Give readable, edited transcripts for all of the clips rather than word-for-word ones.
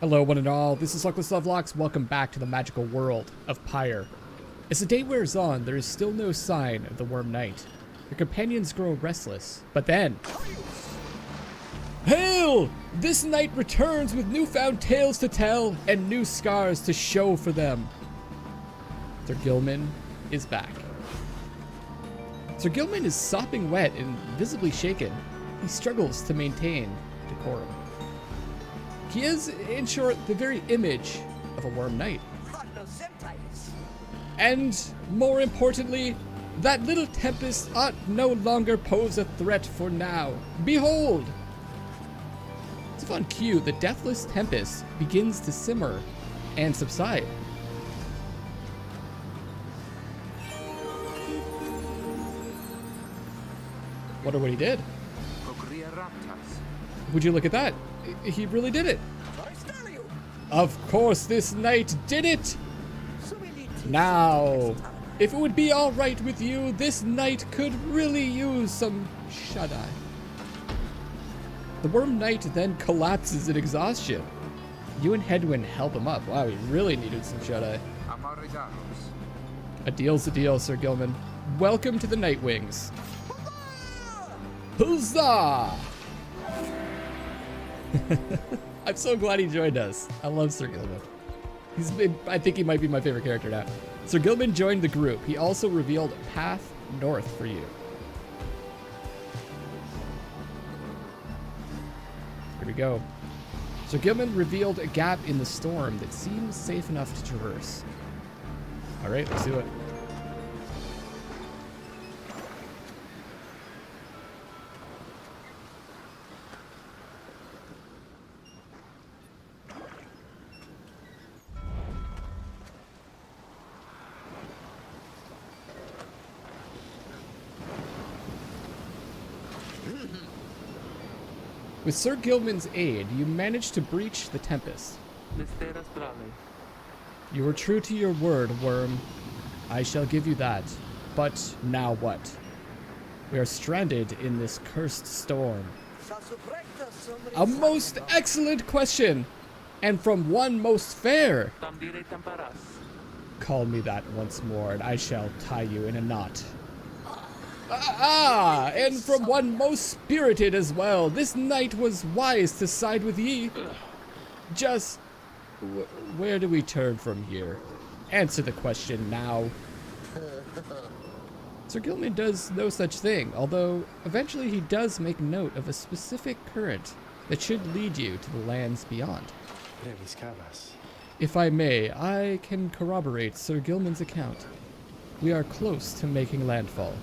Hello one and all, this is Luckless Lovelocks. Welcome back to the magical world of Pyre. As the day wears on, there is still no sign of the Worm Knight. Your companions grow restless, but then... Hail! This knight returns with newfound tales to tell and new scars to show for them. Sir Gilman is back. Sir Gilman is sopping wet and visibly shaken. He struggles to maintain decorum. He is, in short, the very image of a Worm Knight. And, more importantly, that little tempest ought no longer pose a threat for now. Behold! As if on cue, the deathless tempest begins to simmer and subside. Wonder what he did. Would you look at that? He really did it. Of course this knight did it! Now, if it would be alright with you, this knight could really use some shut-eye. The Worm Knight then collapses in exhaustion. You and Hedwyn help him up. Wow, he really needed some shut-eye. A deal's a deal, Sir Gilman. Welcome to the Nightwings. Huzzah! I'm so glad he joined us. I love Sir Gilman. I think he might be my favorite character now. Sir Gilman joined the group. He also revealed a path north for you. Here we go. Sir Gilman revealed a gap in the storm that seems safe enough to traverse. All right, let's do it. With Sir Gilman's aid, you managed to breach the tempest. You were true to your word, Worm. I shall give you that. But now what? We are stranded in this cursed storm. A most excellent question! And from one most fair! Call me that once more, and I shall tie you in a knot. And from one most spirited as well. This knight was wise to side with ye. Just, where do we turn from here? Answer the question now. Sir Gilman does no such thing, although eventually he does make note of a specific current that should lead you to the lands beyond. If I may, I can corroborate Sir Gilman's account. We are close to making landfall.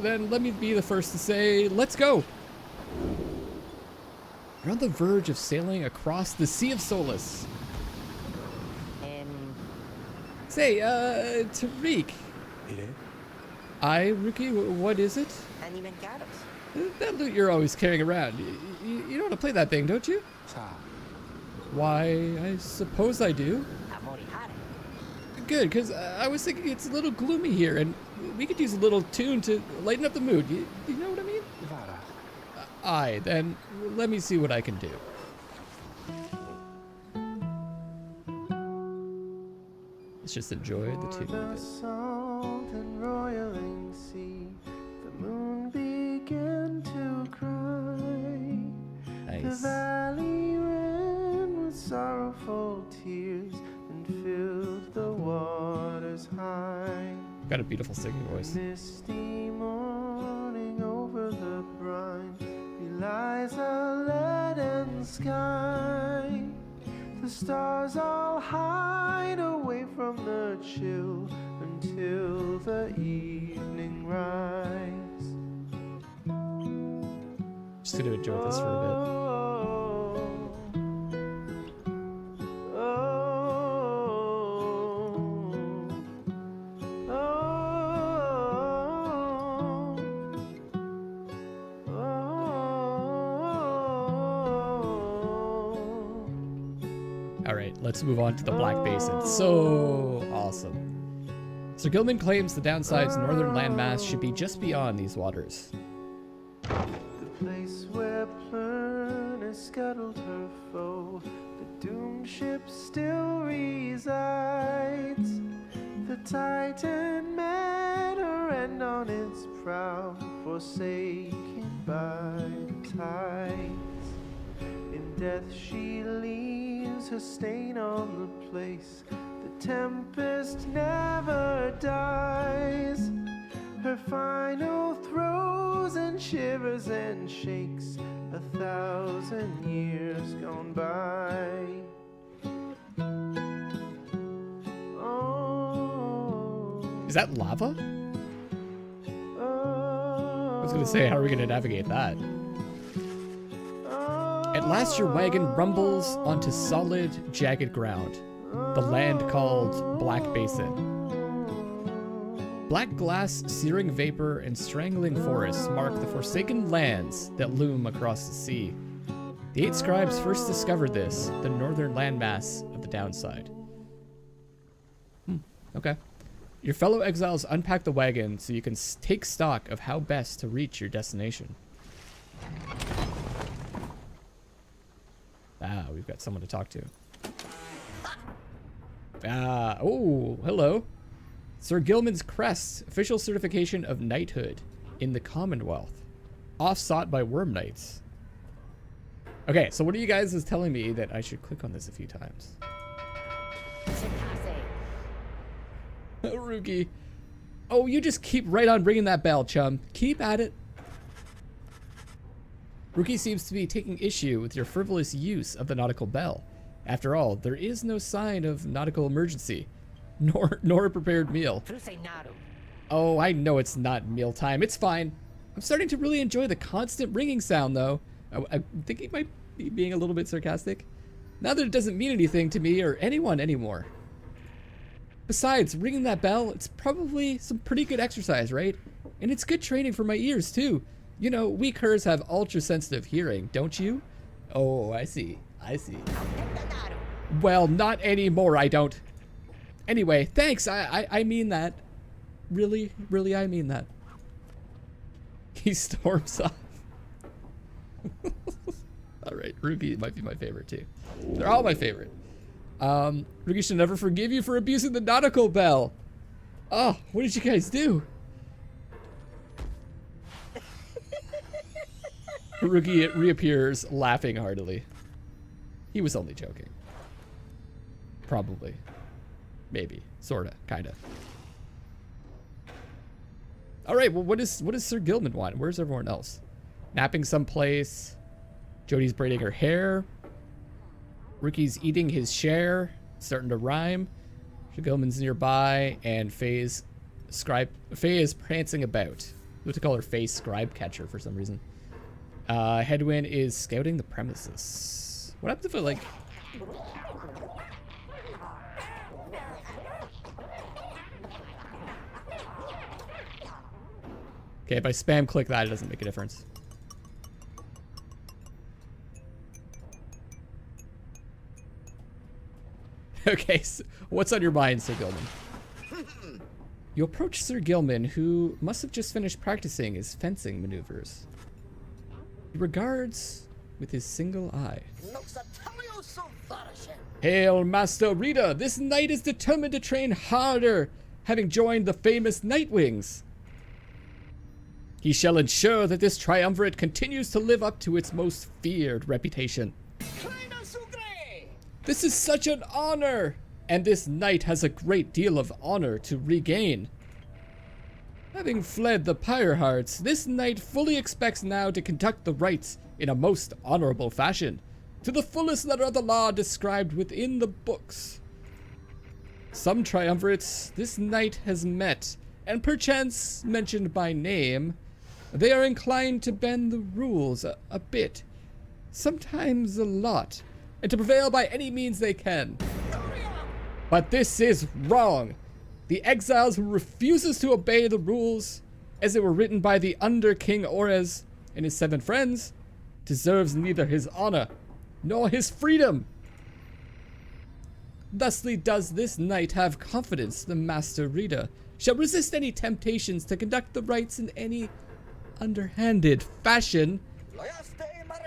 Then let me be the first to say, let's go! We're on the verge of sailing across the Sea of Solace. Say, Tariq. Rookie, what is it? That loot you're always carrying around. You don't want to play that thing, don't you? Why, I suppose I do. Good, because I was thinking it's a little gloomy here, and we could use a little tune to lighten up the mood. You know what I mean? Aye, then let me see what I can do. Let's just enjoy the tune a bit. Nice. Sorrowful tears and filled the waters high. Got a beautiful singing voice. Misty morning over the brine belies a leaden sky. The stars all hide away from the chill until the evening rise. Just gonna enjoy this for a bit. Alright, let's move on to the Black Basin. So awesome. Sir Gilman claims the downside's northern landmass should be just beyond these waters. The place where Plurnus scuttled her foe. The doomed ship still resides. The Titan met her end on its prow, forsaken by the tides. In death she leaves her stain on the place. The tempest never dies. Her final throes and shivers and shakes 1,000 years gone by. Is that lava? I was gonna say, how are we gonna navigate that? At last your wagon rumbles onto solid, jagged ground. The land called Black Basin. Black glass, searing vapor, and strangling forests mark the forsaken lands that loom across the sea. The 8 scribes first discovered this, the northern landmass of the downside. Okay. Your fellow exiles unpack the wagon so you can take stock of how best to reach your destination. Ah, we've got someone to talk to. Ah, oh, hello. Sir Gilman's crest, official certification of knighthood in the Commonwealth. Oft-sought by worm knights. Okay, so what are you guys is telling me that I should click on this a few times? Rookie. Oh, you just keep right on ringing that bell, chum. Keep at it. Rookie seems to be taking issue with your frivolous use of the nautical bell. After all, there is no sign of nautical emergency, nor a prepared meal. Oh, I know it's not mealtime. It's fine. I'm starting to really enjoy the constant ringing sound, though. I think he might be being a little bit sarcastic. Now that it doesn't mean anything to me or anyone anymore. Besides, ringing that bell, it's probably some pretty good exercise, right? And it's good training for my ears, too. You know, we curs have ultra-sensitive hearing, don't you? Oh, I see. I see. Well, not anymore, I don't. Anyway, thanks. I mean that. Really, I mean that. He storms off. All right, Ruby might be my favorite, too. They're all my favorite. Ruki should never forgive you for abusing the nautical bell. Oh, what did you guys do? Ruki reappears laughing heartily. He was only joking. Probably. Maybe. Sorta. Kinda. Alright, well what does Sir Gilman want? Where's everyone else? Napping someplace. Jodie's braiding her hair. Ruki's eating his share. Starting to rhyme. Sir Gilman's nearby. And Faye is prancing about. We have to call her Faye Scribe Catcher for some reason. Hedwyn is scouting the premises. What happens if I like... Okay, if I spam click that, it doesn't make a difference. Okay, so what's on your mind, Sir Gilman? You approach Sir Gilman, who must have just finished practicing his fencing maneuvers. He regards with his single eye. Hail, Master Rita! This knight is determined to train harder, having joined the famous Nightwings. He shall ensure that this triumvirate continues to live up to its most feared reputation. This is such an honor, and this knight has a great deal of honor to regain. Having fled the Pyre hearts, this knight fully expects now to conduct the rites in a most honorable fashion, to the fullest letter of the law described within the books. Some triumvirates this knight has met, and perchance mentioned by name, they are inclined to bend the rules a bit, sometimes a lot, and to prevail by any means they can. But this is wrong. The exiles who refuses to obey the rules as they were written by the Under King Orez and his 7 friends deserves neither his honor nor his freedom. Thusly does this knight have confidence the Master Rita shall resist any temptations to conduct the rites in any underhanded fashion,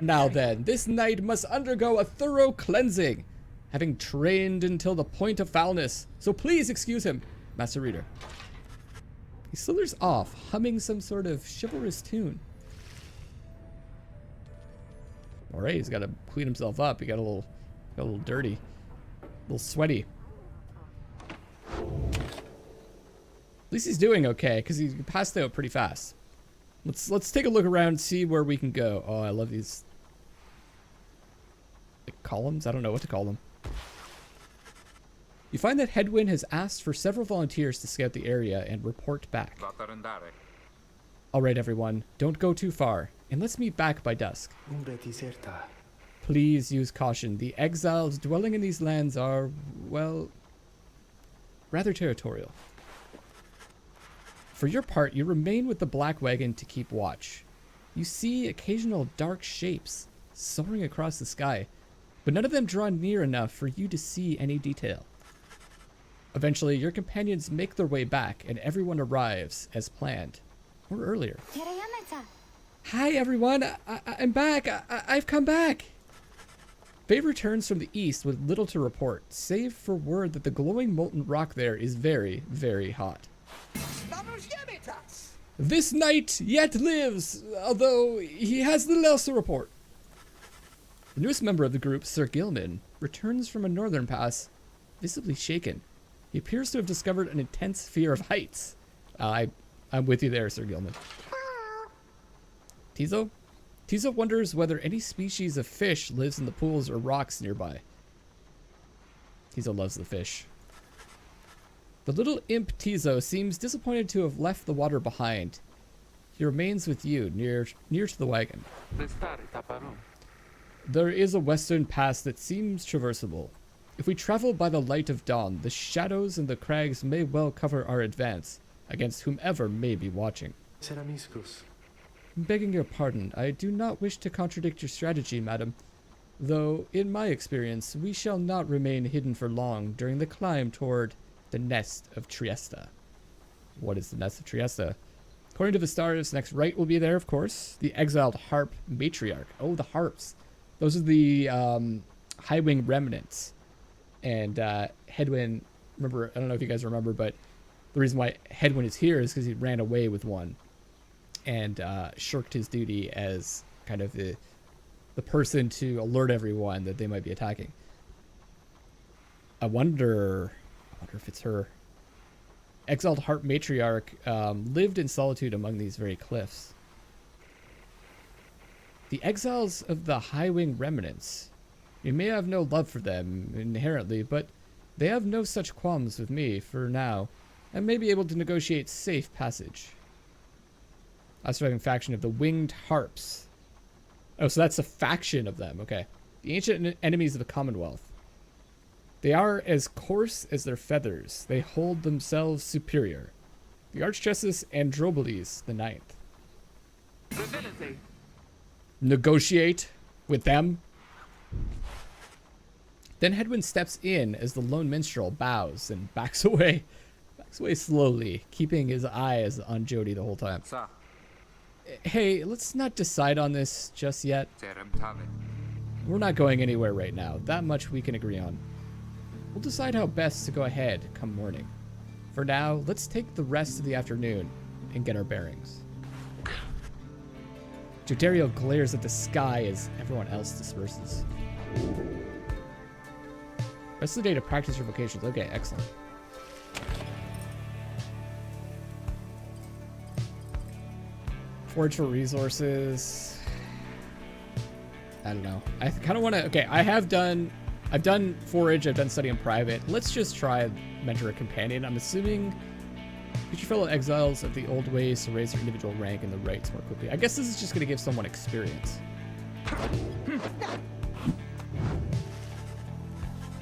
Now then, this knight must undergo a thorough cleansing, having trained until the point of foulness. So please excuse him, Master Reader. He slithers off, humming some sort of chivalrous tune. Alright, he's got to clean himself up. He got a little dirty, a little sweaty. At least he's doing okay, because he passed out pretty fast. Let's take a look around and see where we can go. Oh, I love these like columns. I don't know what to call them. You find that Hedwyn has asked for several volunteers to scout the area and report back. Alright everyone, don't go too far, and let's meet back by dusk. Please use caution. The exiles dwelling in these lands are, well, rather territorial. For your part, you remain with the Black Wagon to keep watch. You see occasional dark shapes soaring across the sky, but none of them draw near enough for you to see any detail. Eventually, your companions make their way back, and everyone arrives as planned, or earlier. Hi everyone, I'm back. I've come back. Faye returns from the east with little to report, save for word that the glowing molten rock there is very, very hot. This knight yet lives, although he has little else to report. The newest member of the group, Sir Gilman, returns from a northern pass, visibly shaken. He appears to have discovered an intense fear of heights. I'm with you there, Sir Gilman. Tizo? Tizo wonders whether any species of fish lives in the pools or rocks nearby. Tizo loves the fish. The little imp Tizo seems disappointed to have left the water behind. He remains with you, near to the wagon. There is a western pass that seems traversable. If we travel by the light of dawn, the shadows and the crags may well cover our advance against whomever may be watching. Begging your pardon, I do not wish to contradict your strategy, madam. Though, in my experience, we shall not remain hidden for long during the climb toward the nest of Triesta. What is the nest of Triesta? According to the stars, next right will be there, of course. The exiled harp matriarch. Oh, the harps. Those are the Highwing remnants. And Hedwyn, remember, I don't know if you guys remember, but the reason why Hedwyn is here is because he ran away with one and shirked his duty as kind of the person to alert everyone that they might be attacking. I wonder if it's her. Exiled harp matriarch lived in solitude among these very cliffs. The exiles of the Highwing remnants. You may have no love for them inherently, but they have no such qualms with me for now, and may be able to negotiate safe passage. A surviving faction of the Winged Harps. Oh, so that's a faction of them. Okay. The ancient enemies of the Commonwealth. They are as coarse as their feathers. They hold themselves superior. The Archjustice Androboles the Ninth. Negotiate with them. Then Hedwyn steps in as the lone minstrel bows and backs away. Backs away slowly, keeping his eyes on Jody the whole time. Hey, let's not decide on this just yet. We're not going anywhere right now. That much we can agree on. We'll decide how best to go ahead come morning. For now, let's take the rest of the afternoon and get our bearings. Jodariel glares at the sky as everyone else disperses. Rest of the day to practice your vocations. Okay, excellent. Forage for resources. I don't know. I kind of want to... Okay, I've done forage. I've done study in private. Let's just try mentor a companion. I'm assuming get your fellow exiles of the old ways to raise their individual rank in the rites more quickly. I guess this is just going to give someone experience.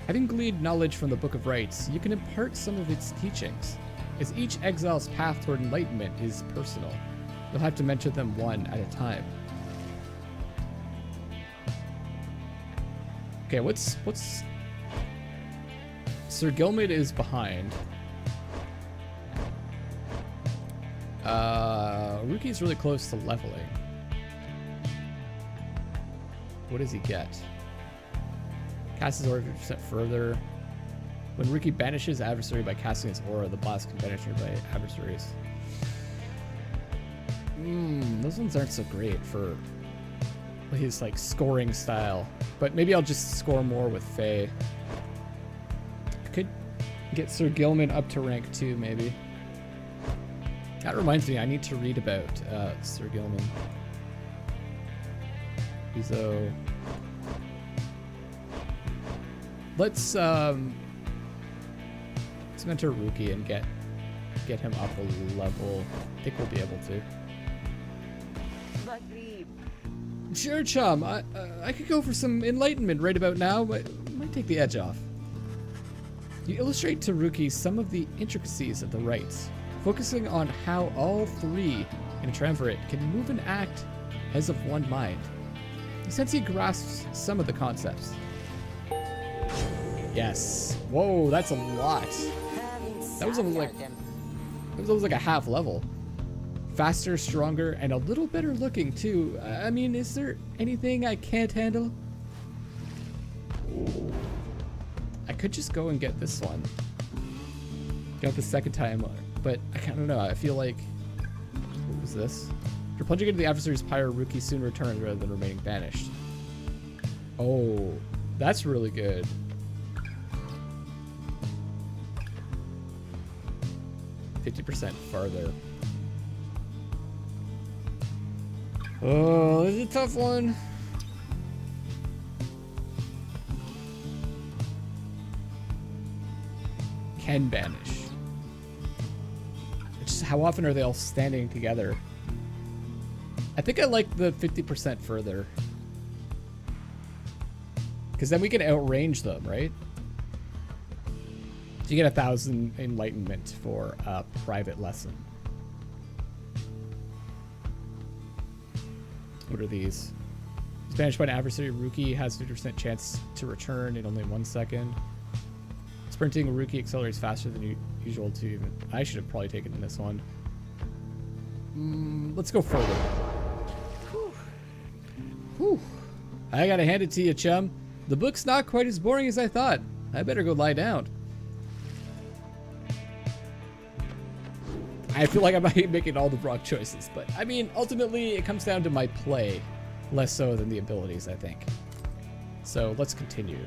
Having gleaned knowledge from the Book of Rites, you can impart some of its teachings. As each exile's path toward enlightenment is personal, you'll have to mentor them one at a time. Okay, what's... Sir Gilman is behind. Ruki's really close to leveling. What does he get? Cast his aura 50% further. When Rookie banishes adversary by casting his aura, the boss can banish nearby adversaries. Those ones aren't so great for his like scoring style. But maybe I'll just score more with Faye. I could get Sir Gilman up to rank 2, maybe. That reminds me, I need to read about Sir Gilman. So let's mentor Rookie and get him up a level. I think we'll be able to. Sure, chum. I could go for some enlightenment right about now, but it might take the edge off. You illustrate to Rookie some of the intricacies of the rites, focusing on how all three in a triumvirate can move and act as of one mind. You sense he grasps some of the concepts. Yes. Whoa, that's a lot. That was almost like a half level. Faster, stronger, and a little better looking too. I mean, is there anything I can't handle? I could just go and get this one. Get the second time, but I don't know. I feel like, what was this? After plunging into the adversary's pyre, Rookie soon returns rather than remaining banished. Oh, that's really good. %50 farther. Oh, this is a tough one. Can banish. It's just how often are they all standing together? I think I like the 50% further. Because then we can outrange them, right? So you get 1,000 enlightenment for a private lesson. What are these? Banished by an adversary, Rookie has 50% chance to return in only 1 second. Sprinting, Rookie accelerates faster than usual to even. I should have probably taken this one. Let's go further. Whew. I gotta hand it to you, chum. The book's not quite as boring as I thought. I better go lie down. I feel like I might be making all the wrong choices, but I mean, ultimately, it comes down to my play, less so than the abilities, I think. So let's continue.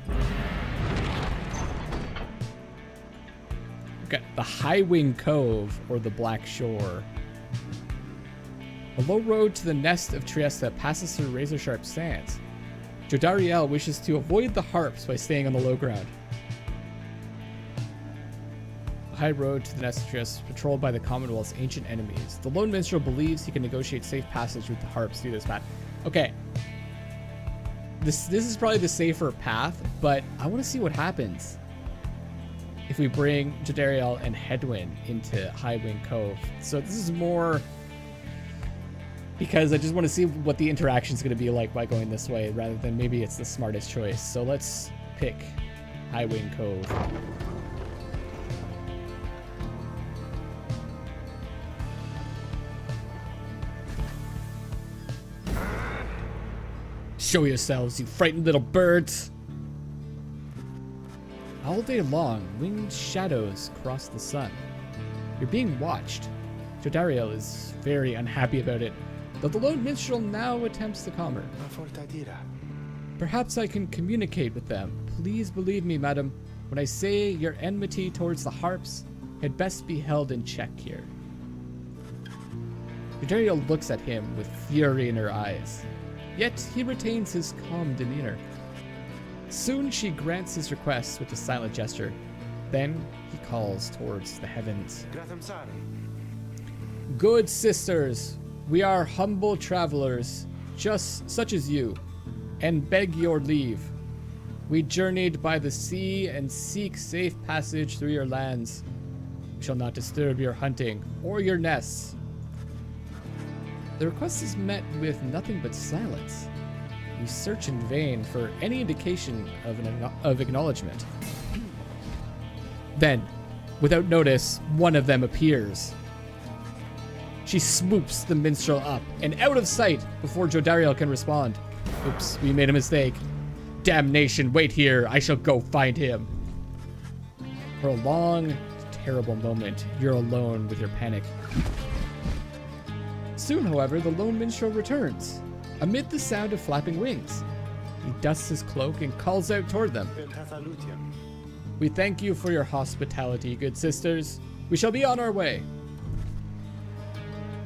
Okay, the Highwing Cove, or the Black Shore. A low road to the nest of Trieste passes through razor-sharp sands. Jodariel wishes to avoid the harps by staying on the low ground. The high road to the nest of Trieste is patrolled by the Commonwealth's ancient enemies. The lone minstrel believes he can negotiate safe passage with the harps through this path. Okay. This is probably the safer path, but I want to see what happens if we bring Jodariel and Hedwyn into Highwing Cove. So this is more because I just want to see what the interaction is going to be like by going this way, rather than maybe it's the smartest choice. So let's pick Highwing Cove. Show yourselves, you frightened little birds. All day long, winged shadows cross the sun. You're being watched. Jodariel is very unhappy about it, though the lone minstrel now attempts to calm her. Perhaps I can communicate with them. Please believe me, madam, when I say your enmity towards the harps had best be held in check here. Jodariel looks at him with fury in her eyes, yet he retains his calm demeanor. Soon she grants his request with a silent gesture. Then he calls towards the heavens. Good sisters, we are humble travelers, just such as you, and beg your leave. We journeyed by the sea and seek safe passage through your lands. We shall not disturb your hunting or your nests. The request is met with nothing but silence. You search in vain for any indication of acknowledgement. Then, without notice, one of them appears. She swoops the minstrel up and out of sight before Jodariel can respond. Oops, we made a mistake. Damnation, wait here. I shall go find him. For a long, terrible moment, you're alone with your panic. Soon, however, the lone minstrel returns. Amid the sound of flapping wings, he dusts his cloak and calls out toward them. We thank you for your hospitality, good sisters. We shall be on our way.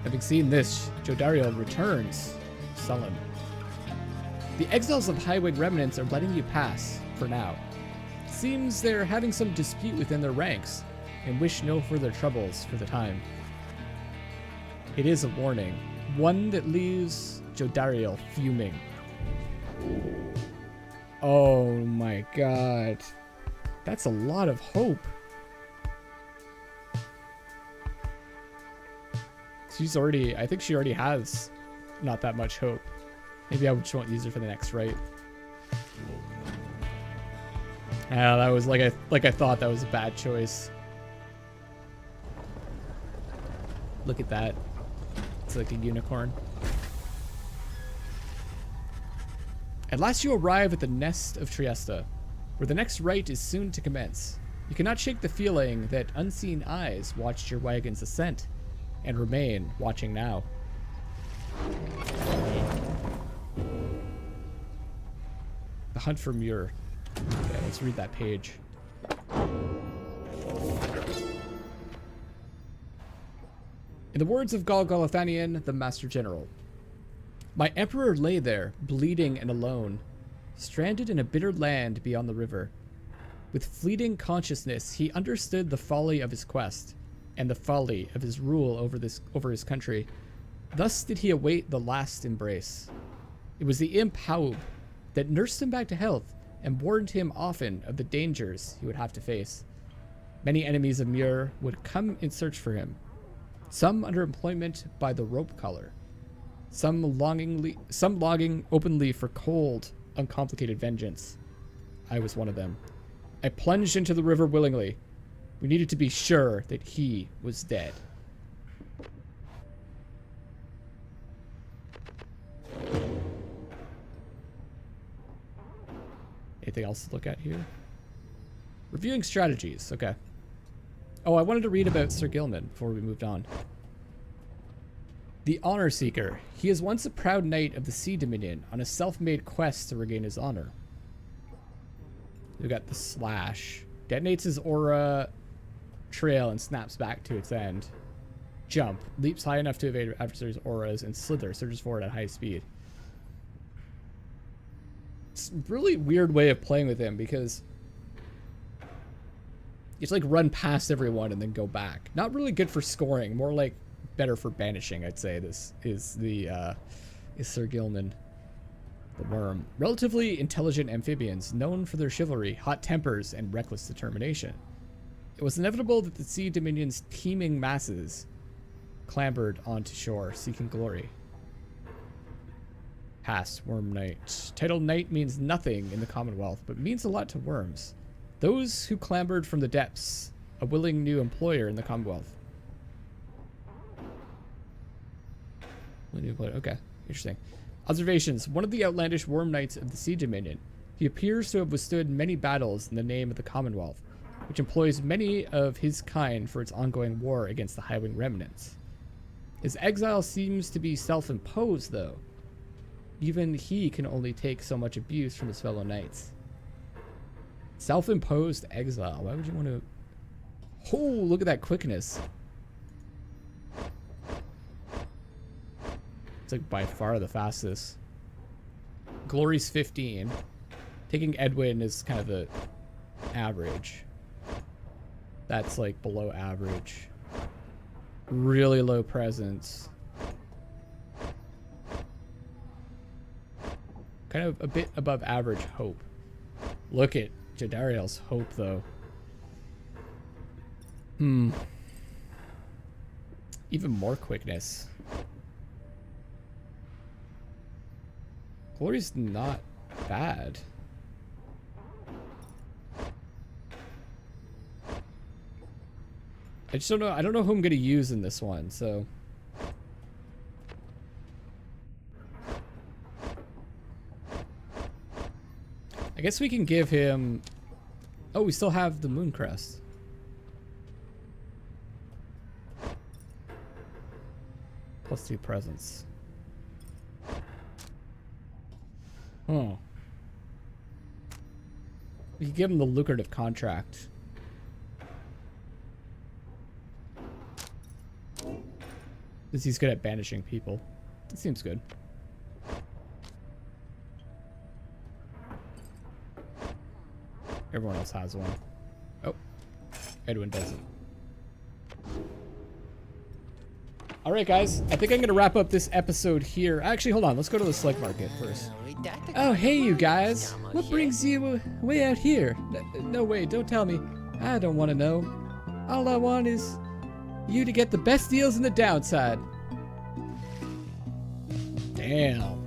Having seen this, Jodariel returns, sullen. The exiles of Highwing remnants are letting you pass, for now. Seems they're having some dispute within their ranks, and wish no further troubles for the time. It is a warning, one that leaves Jodariel fuming. Oh my god. That's a lot of hope. I think she already has not that much hope. Maybe I just won't use her for the next right. That was like I thought that was a bad choice. Look at that. It's like a unicorn. At last you arrive at the nest of Trieste, where the next rite is soon to commence. You cannot shake the feeling that unseen eyes watched your wagon's ascent, and remain watching now. The hunt for Muir. Okay, let's read that page. In the words of Galathanian, the Master General, my emperor lay there, bleeding and alone, stranded in a bitter land beyond the river. With fleeting consciousness, he understood the folly of his quest, and the folly of his rule over his country. Thus did he await the last embrace. It was the imp Haub that nursed him back to health and warned him often of the dangers he would have to face. Many enemies of Muir would come in search for him, some under employment by the rope collar, some longing openly for cold, uncomplicated vengeance. I was one of them. I plunged into the river willingly. We needed to be sure that he was dead. Anything else to look at here? Reviewing strategies. Okay. Oh, I wanted to read about Sir Gilman before we moved on. The Honor Seeker. He is once a proud knight of the Sea Dominion on a self-made quest to regain his honor. We've got the slash. Detonates his aura trail and snaps back to its end. Jump. Leaps high enough to evade adversaries' auras, and slither. Surges forward at high speed. It's a really weird way of playing with him because it's like run past everyone and then go back. Not really good for scoring. More like better for banishing, I'd say. This is the is Sir Gilman. The Worm. Relatively intelligent amphibians, known for their chivalry, hot tempers, and reckless determination. It was inevitable that the Sea Dominion's teeming masses clambered onto shore, seeking glory. Past Worm Knight. Title Knight means nothing in the Commonwealth, but means a lot to worms. Those who clambered from the depths, a willing new employer in the Commonwealth. Okay, interesting. Observations. One of the outlandish Worm Knights of the Sea Dominion. He appears to have withstood many battles in the name of the Commonwealth, which employs many of his kind for its ongoing war against the Highwing remnants. His exile seems to be self-imposed, though. Even he can only take so much abuse from his fellow knights. Self-imposed exile. Why would you want to... Oh, look at that quickness. It's like by far the fastest. Glory's 15. Taking Edwin is kind of the average. That's like below average. Really low presence. Kind of a bit above average hope. Look at Jodariel's hope, though. Even more quickness. Glory's not bad. I just don't know. I don't know who I'm going to use in this one, so... I guess we can give him... Oh, we still have the moon crest. +2 presence. Oh. We can give him the lucrative contract. Because he's good at banishing people. That seems good. Everyone else has one. Oh. Hedwyn doesn't. Alright guys, I think I'm going to wrap up this episode here. Actually, hold on. Let's go to the Slug Market first. Oh, hey you guys. What brings you way out here? No, wait, don't tell me. I don't want to know. All I want is you to get the best deals in the downside. Damn.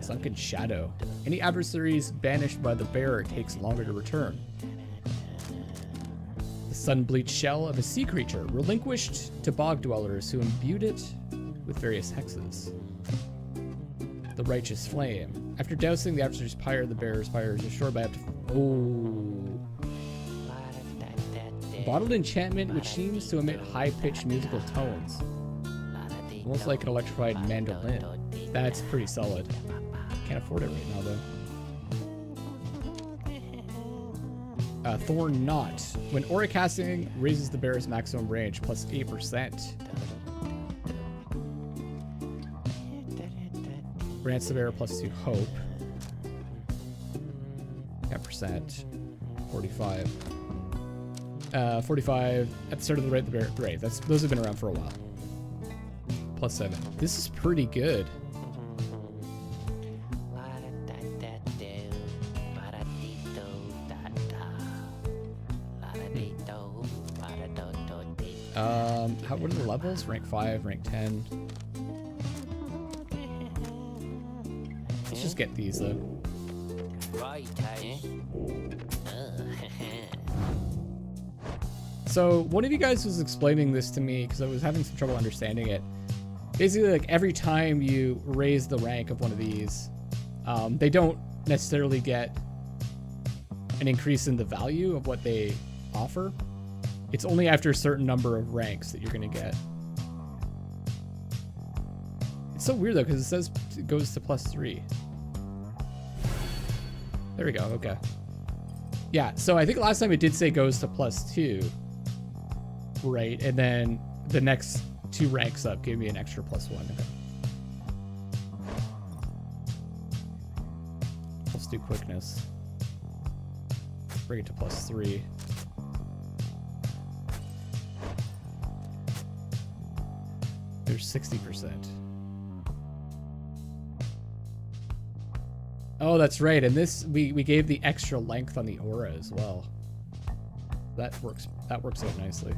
Sunken Shadow. Any adversaries banished by the bearer takes longer to return. The sun-bleached shell of a sea creature, relinquished to bog dwellers who imbued it with various hexes. The Righteous Flame. After dousing the adversary's pyre, the bearer's pyre is restored by up to... Oh. Bottled enchantment which seems to emit high-pitched musical tones. Almost like an electrified mandolin. That's pretty solid. Can't afford it right now though. Thorn Knot. When aura casting raises the bearer's maximum range plus 8%. Grants the bearer plus 2 hope. 10%. 45. 45 at the start of the raid. Right, those have been around for a while. Plus 7. This is pretty good. What are the levels? Rank 5, rank 10. Let's just get these though. So one of you guys was explaining this to me because I was having some trouble understanding it. Basically, like every time you raise the rank of one of these, they don't necessarily get an increase in the value of what they offer. It's only after a certain number of ranks that you're going to get. It's so weird though, because it says it goes to plus 3. There we go, okay. Yeah, so I think last time it did say goes to plus 2. Right, and then the next 2 ranks up gave me an extra plus 1. Okay. Let's do quickness. Bring it to plus 3. There's 60%. Oh, that's right. And this we gave the extra length on the aura as well. That works out nicely.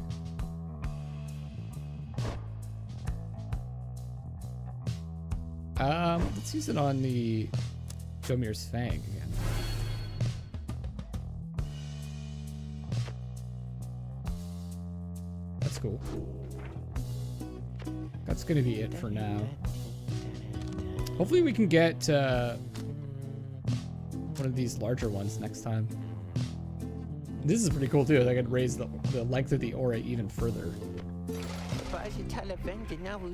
Let's use it on the Jomir's Fang again. That's cool. That's gonna be it for now. Hopefully we can get one of these larger ones next time. This is pretty cool too. I could raise the length of the aura even further.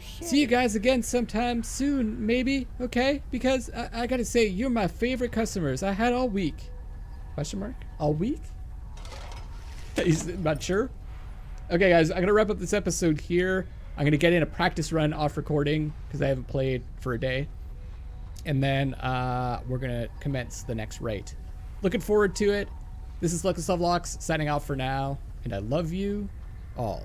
See you guys again sometime soon, maybe, okay? Because I gotta say, you're my favorite customers I had all week. Question mark? All week? He's not sure. Okay guys, I'm gonna wrap up this episode here. I'm gonna get in a practice run off recording because I haven't played for a day. And then we're gonna commence the next raid. Looking forward to it. This is Luckless Lovelocks signing off for now, and I love you all.